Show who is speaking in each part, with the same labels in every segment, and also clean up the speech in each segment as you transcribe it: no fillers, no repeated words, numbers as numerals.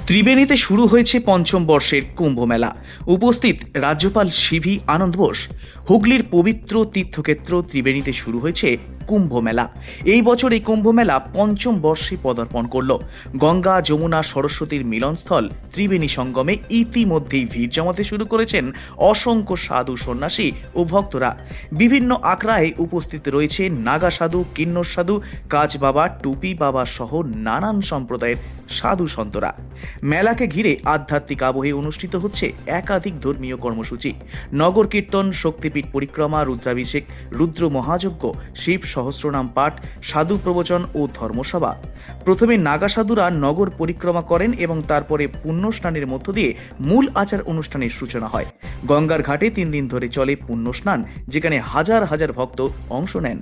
Speaker 1: ত্রিবেণীতে শুরু হয়েছে পঞ্চম বর্ষের কুম্ভ মেলা। উপস্থিত রাজ্যপাল সিভি আনন্দ বোস। হুগলির পবিত্র তীর্থক্ষেত্র ত্রিবেণীতে শুরু হয়েছে কুম্ভ মেলা। এই বছর এই কুম্ভ মেলা পঞ্চম বর্ষে পদার্পণ করল। গঙ্গা, যমুনা, সরস্বতীর মিলনস্থল ত্রিবেণী সঙ্গমে ইতিমধ্যেই ভিড় জমাতে শুরু করেছেন অসংখ্য সাধু, সন্ন্যাসী ও ভক্তরা। বিভিন্ন আখড়ায় উপস্থিত রয়েছে নাগা সাধু, কিন্নর সাধু, কাজ বাবা, টুপি বাবা সহ নানান সম্প্রদায়ের সাধু সন্তরা। মেলাকে ঘিরে আধ্যাত্মিক আবহে অনুষ্ঠিত হচ্ছে একাধিক ধর্মীয় কর্মসূচি। নগর কীর্তন, শক্তিপীঠ পরিক্রমা, রুদ্রাভিষেক, রুদ্র মহাযজ্ঞ, শিব সহস্রনাম পাঠ, সাধু প্রবচন ও ধর্মসভা। প্রথমে নাগা সাধুরা নগর পরিক্রমা করেন এবং তারপরে পুণ্য স্নানের মধ্য দিয়ে মূল আচার অনুষ্ঠানের সূচনা হয়। গঙ্গার ঘাটে 3 দিন ধরে চলে পুণ্য স্নান, যেখানে হাজার হাজার ভক্ত অংশ নেন।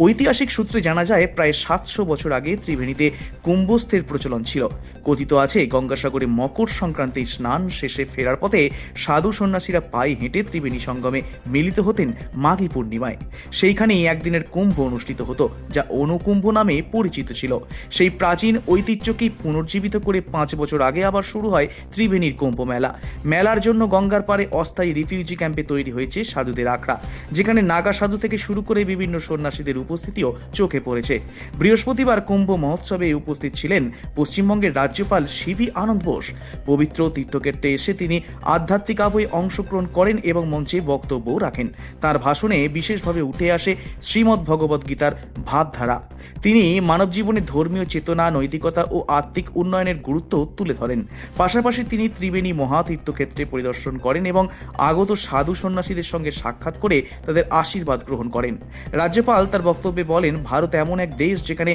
Speaker 1: ঐতিহাসিক সূত্রে জানা যায়, প্রায় 700 বছর আগে ত্রিবেণীতে কুম্ভস্থের প্রচলন ছিল। কথিত আছে, গঙ্গাসাগরে মকর সংক্রান্তির স্নান শেষে ফেরার পথে সাধু সন্ন্যাসীরা পায়ে হেঁটে ত্রিবেণী সঙ্গমে মিলিত হতেন মাঘী পূর্ণিমায়। সেইখানেই একদিনের কুম্ভ অনুষ্ঠিত হতো, যা অনুকুম্ভ নামে পরিচিত ছিল। সেই প্রাচীন ঐতিহ্যকেই পুনর্জীবিত করে 5 বছর আগে আবার শুরু হয় ত্রিবেণীর কুম্ভ মেলা। মেলার জন্য গঙ্গার পাড়ে অস্থায়ী রিফিউজি ক্যাম্পে তৈরি হয়েছে সাধুদের আখড়া, যেখানে নাগা সাধু থেকে শুরু করে বিভিন্ন সন্ন্যাসীদের উপস্থিতিও চোখে পড়েছে। বৃহস্পতিবার কুম্ভ মহোৎসবে উপস্থিত ছিলেন পশ্চিমবঙ্গের রাজ্যপাল সিভি আনন্দ বোস। পবিত্র তীর্থক্ষেত্রে এসে তিনি আধ্যাত্মিক আবহে অংশগ্রহণ করেন এবং মঞ্চে বক্তব্য রাখেন। তার ভাষণে বিশেষভাবে উঠে আসে শ্রীমদ্ ভগবদ গীতার ভাবধারা। তিনি মানব জীবনে ধর্মীয় চেতনা, নৈতিকতা ও আত্মিক উন্নয়নের গুরুত্ব তুলে ধরেন। পাশাপাশি তিনি ত্রিবেণী মহাতীর্থক্ষেত্রে পরিদর্শন করেন এবং আগত সাধু সন্ন্যাসীদের সঙ্গে সাক্ষাৎ করে তাদের আশীর্বাদ গ্রহণ করেন। রাজ্যপাল তার বক্তব্যে বলেন, ভারত এমন এক দেশ যেখানে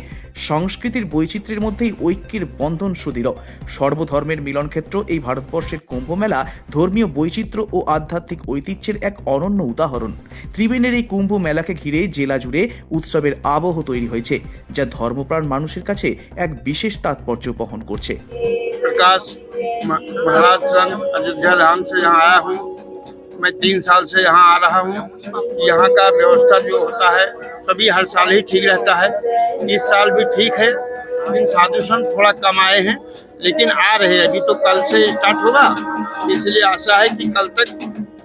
Speaker 1: সংস্কৃতির বৈচিত্র্যের মধ্যেই ঐক্যের বন্ধন সুদৃঢ়। সর্বধর্মের মিলনক্ষেত্র এই ভারতবর্ষের কুম্ভ মেলা ধর্মীয় বৈচিত্র্য ও আধ্যাত্মিক ঐতিহ্যের এক অনন্য উদাহরণ। ত্রিবেণীর এই কুম্ভ মেলাকে ঘিরে জেলা জুড়ে উৎসবের আবহ তৈরি হয়েছে, যা ধর্মপ্রাণ মানুষের কাছে এক বিশেষ তাৎপর্য বহন করছে।
Speaker 2: प्रकाश महाराज संघ अयोध्या धाम से यहाँ आया हूँ। मैं 3 साल से यहाँ आ रहा हूँ। यहाँ का व्यवस्था जो होता है सभी हर साल ही ठीक रहता है। इस साल भी ठीक है, लेकिन साधु संत थोड़ा कम आए हैं, लेकिन आ रहे हैं। अभी तो कल से स्टार्ट होगा, इसलिए आशा है कि कल तक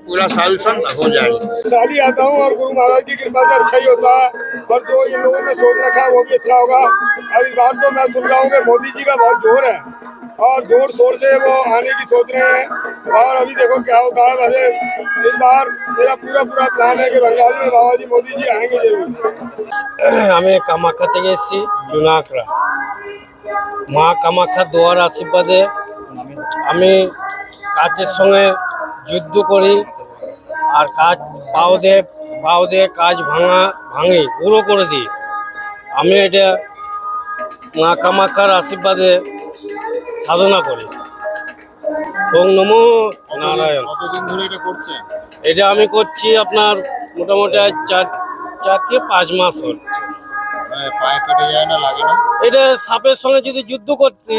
Speaker 2: पूरा साधु संत हो जाएगा।
Speaker 3: साल ही आता हूँ और गुरु महाराज की कृपा से अच्छा ही होता है। पर जो इन लोगों ने सोच रखा है वो भी अच्छा होगा। और इस बार तो मैं सुन रहा हूँ कि मोदी जी का बहुत जोर है और जोर शोर से वो आने की सोच रहे हैं। और अभी देखो क्या होता है। वैसे इस बार मेरा पूरा प्लान है कि बंगाल में बाबा जी मोदी जी आएंगे जरूर।
Speaker 4: আমি কামাখ্যা থেকে এসেছি, জুনাকড়া। মা কামাখ্যার দোয়ার আশীর্বাদে আমি কাজের সঙ্গে যুদ্ধ করি আর কাজ পাও দিয়ে কাজ ভাঙি পুরো করে দিই। আমি এটা মা কামাখ্যার আশীর্বাদে সাধনা করি। ওম নমো নারায়ণ।
Speaker 5: কতদিন ধরে এটা করছেন?
Speaker 4: এটা আমি করছি আপনার মোটামুটি 4 থেকে 5 মাস হচ্ছে।
Speaker 5: মানে পায়ে কেটে যায় না, লাগে না?
Speaker 4: এটা সাপের সঙ্গে যদি যুদ্ধ করছি,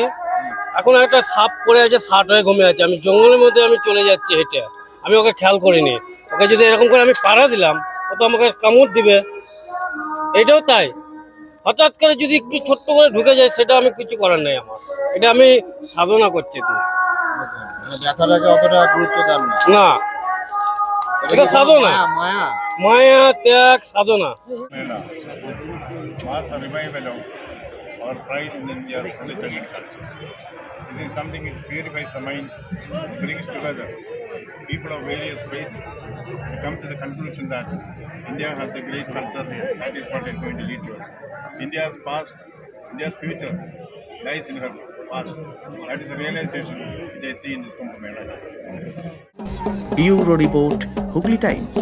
Speaker 4: এখন একটা সাপ পড়ে আছে, 60 হয়ে ঘুমিয়ে আছে। আমি জঙ্গলের মধ্যে আমি চলে যাচ্ছি হেঁটে, আমি ওকে খেয়াল করিনি। ওকে যদি এরকম করে আমি পাড়া দিলাম, ও তো আমাকে কামড় দিবে। এটাও তাই, হঠাৎ করে যদি একটু ছোট্ট করে ঢুকে যায়, সেটা আমি কিছু করার নেই আমার। এটা আমি সাধনা করছি তো
Speaker 5: মানে ব্যথাটাকে অতটা গুরুত্ব দেন না?
Speaker 4: না, এটা সাধনা,
Speaker 5: মায়া
Speaker 4: মায়া ত্যাগ সাধনা।
Speaker 6: Mela was a revival of our pride in India's independent culture. This is something which purifies the mind, brings together people of various faiths to come to the conclusion that India has a great culture. That is what is going to lead to us. India's past, India's future lies in her past. That is the realization which I see in this Kumbh Mela.
Speaker 1: Bureau Report, Hooghly Times.